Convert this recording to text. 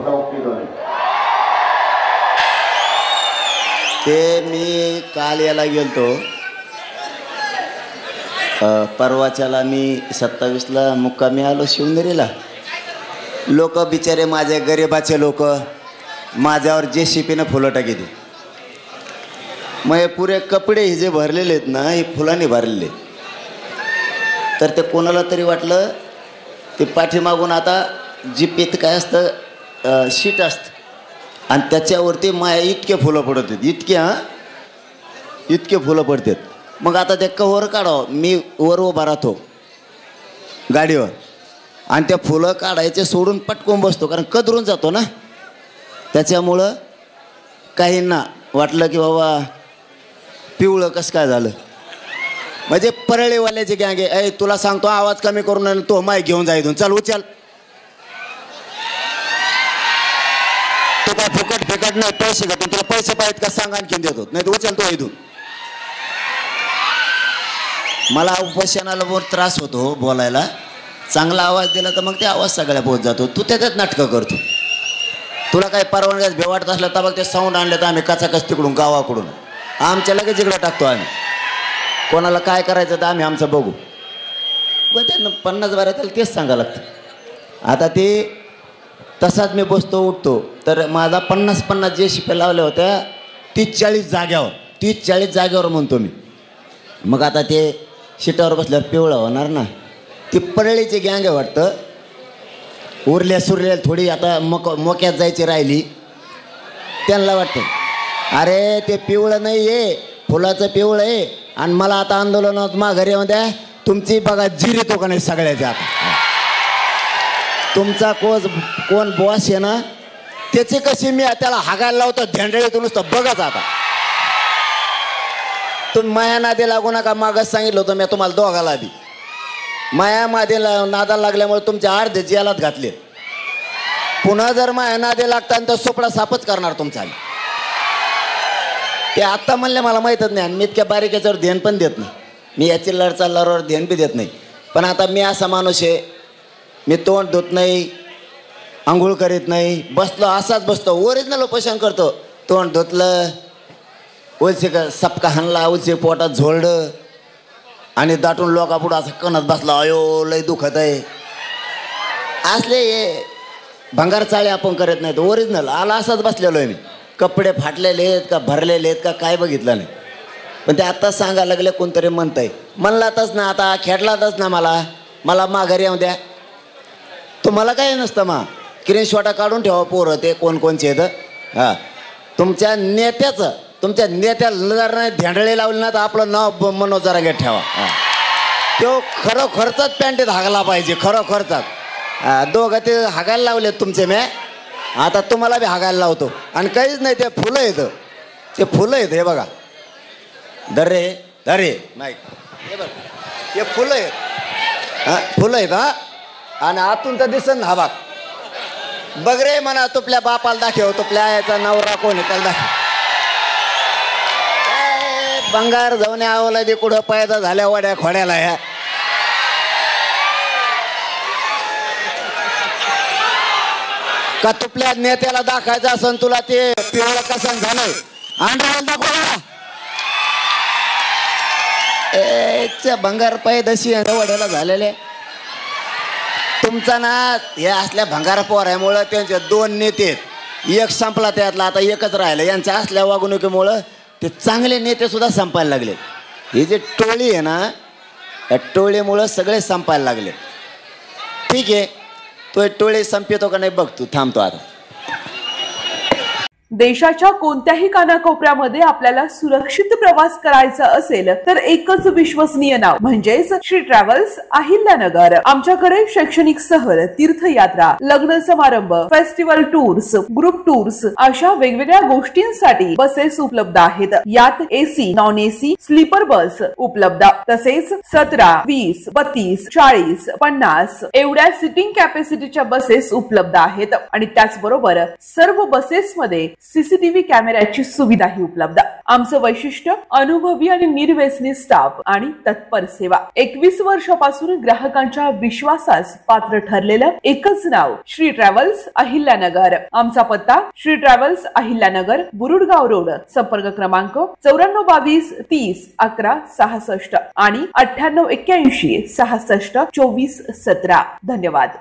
मोठा उपयोग होईल. ते मी काल याला गेलतो, परवाच्याला मी 27ला मुक्कामी आलो शिवनेरीला. लोक बिचारे माझे गरिबाचे लोक माझ्यावर JCPनं फुलं टाकीत. मग पुरे कपडे हे जे भरलेले आहेत ना, हे फुलांनी भरलेले. तर ते कोणाला तरी वाटलं ते पाठीमागून आता जीपेत काय असतं, शीट असतं आणि त्याच्यावरती माया इतके फुलं पडत आहेत, इतके फुलं पडतात. मग आता ते कव्हर काढावं, मी वर उभा राहतो गाडीवर आणि त्या फुलं काढायचे सोडून पटकून बसतो, कारण कदरून जातो ना. त्याच्यामुळं काहींना वाटलं की बाबा पिवळं कसं काय झालं. म्हणजे परळीवाल्याचे गँगे, ऐ तुला सांगतो आवाज कमी करून तो माय घेऊन जा इथून, चल उचल. तो काय फुकट नाही, पैसे घेतो. तुला पैसे पाहिजेत का सांग, आणखीन देतो, नाही तर उचल तो इथून. मला उपोषणाला बहुत त्रास होतो बोलायला. चांगला आवाज दिला तर मग ते आवाज सगळ्या पोहोच जातो. तू त्याच्यात नाटकं करतो. तुला काही परवानग्यात भेवाटत असलं तर मग ते साऊंड आणलं तर आम्ही कचाकच तिकडून गावाकडून आमच्या लगेच इकडं टाकतो आम्ही. कोणाला काय करायचं तर आम्ही आमचं बघू. व त्यांना 50-12 त्याला तेच सांगायला लागतं. आता ते तसाच मी बसतो उठतो, तर माझा 50 JCP लावल्या होत्या 30-40 जाग्यावर म्हणतो मी. मग आता ते शिटावर बसल्यावर पिवळं होणार ना. ती परळीची गँग आहे वाटतं, उरल्या सुरल्या थोडी आता मोक्यात जायची राहिली. त्यांना वाटतं अरे ते पिवळं नाही आहे, फुलाचं पिवळं आहे आणि मला आता आंदोलनात माघारी येऊ द्या. तुमची बघा जिरी तो का नाही सगळ्याच्या. आता तुमचा कोण बॉस आहे ना, त्याची कशी मी त्याला हागायला लावतो धेंडळीतून नुसतं बघत. आता तुम्ही माया नादी लागू नका, मागच सांगितलं होतं मी तुम्हाला दोघाला बी. माया नादीला नादाला लागल्यामुळे तुमच्या अर्धे जेलात घातले. पुन्हा जर माया नादी लागता तर सोपडा सापच करणार तुमचा. ते आत्ता म्हणले मला माहीतच नाही, आणि मी इतक्या बारीक याच्यावर ध्यान पण देत नाही. मी याची लढ चालल्यावर ध्यान बी देत नाही. पण आता मी असा माणूस आहे, मी तोंड धुत नाही, आंघोळ करीत नाही, बसलो असाच बसतो, ओरिजिनल उपोषण करतो. तोंड धुतलं, उलसे सपका हाणला, उलसे पोटात झोळलं आणि दाटून लोकापुढं असं कणत बसला, अयो लय दुखत आहे. असले भंगार चाळे आपण करत नाहीत, ओरिजिनल आला असाच बसलेलो आहे मी. कपडे फाटलेले आहेत का भरलेले आहेत का काय बघितलं नाही. पण ते आत्ताच सांगायला लागले, कोणतरी म्हणतंय म्हणलातच ना, आता खेळलातच ना, मला माघारी येऊ द्या. तुम्हाला काय नसतं मा स्क्रीनशॉटा काढून ठेवा पोरं ते कोणकोणचे आहेत. हां तुमच्या नेत्याला जर नाही धेंडळे लावले ना तर आपलं नाव मनोज जरांगे ठेवा. तो खरोखरचाच पॅन्टीत हागला पाहिजे, खरोखरचाच. दोघं ते हागायला लावलेत तुमचे मी, आता तुम्हाला बी हागायला लावतो. आणि काहीच नाही, ते फुलं येतं, ते फुलं येतं. हे बघा दरे नाही, हे बघ हे फुलं आहेत, फुलं आहेत. हां आणि आतून तर दिसन हा बाग बघ रे म्हणा. तुपल्या बापाला दाखव, तुपल्या आयाचा नवरा कोण आहे त्याला दाखव. बंगार जाऊन आवला दे कुठं पैदा झाल्या वड्या खोड्याला. ह्या का तुपल्या नेत्याला दाखायचं असं तुला ते पिवळं कसं झालंय आंध्राला दाखवा. भंगार पैदाशी वड्याला झालेले तुमचा ना. हे असल्या भंगार पोरामुळं त्यांचे 2 नेते आहेत, एक संपला त्यातला, आता एकच राहिलं. यांच्या असल्या वागणुकीमुळं ते चांगले नेते सुद्धा संपायला लागले. ही जी टोळी आहे ना, या टोळीमुळं सगळे संपायला लागले. ठीक आहे, तो टोळी संपतो का नाही बघ तू, थांबतो आता. देशाच्या कोणत्याही कानाकोपऱ्यामध्ये आपल्याला सुरक्षित प्रवास करायचा असेल तर एकच विश्वसनीय नाव म्हणजेच श्री ट्रॅव्हल्स अहिल्यानगर. आमच्याकडे शैक्षणिक सहल, तीर्थयात्रा, लग्न समारंभ, फेस्टिवल टूर्स, ग्रुप टूर्स अशा वेगवेगळ्या गोष्टींसाठी बसेस उपलब्ध आहेत. यात AC, non AC, sleeper bus उपलब्ध. तसेच 17, 20, 32, 40, 50 एवढ्या सिटिंग कॅपॅसिटीच्या बसेस उपलब्ध आहेत. आणि त्याचबरोबर सर्व बसेसमध्ये सीसीटीव्ही कॅमेऱ्याची सुविधाही उपलब्ध। आमचं वैशिष्ट्य अनुभवी आणि निर्व्यसनी स्टाफ आणि तत्पर सेवा। 21 वर्षापासून ग्राहकांच्या विश्वासास पात्र ठरलेलं एकच नाव श्री ट्रॅव्हल्स अहिल्यानगर। आमचा पत्ता श्री ट्रॅव्हल्स अहिल्यानगर, बुरुडगाव रोड। संपर्क क्रमांक 9422 30 11 66 आणि 9881 66 24 17। धन्यवाद।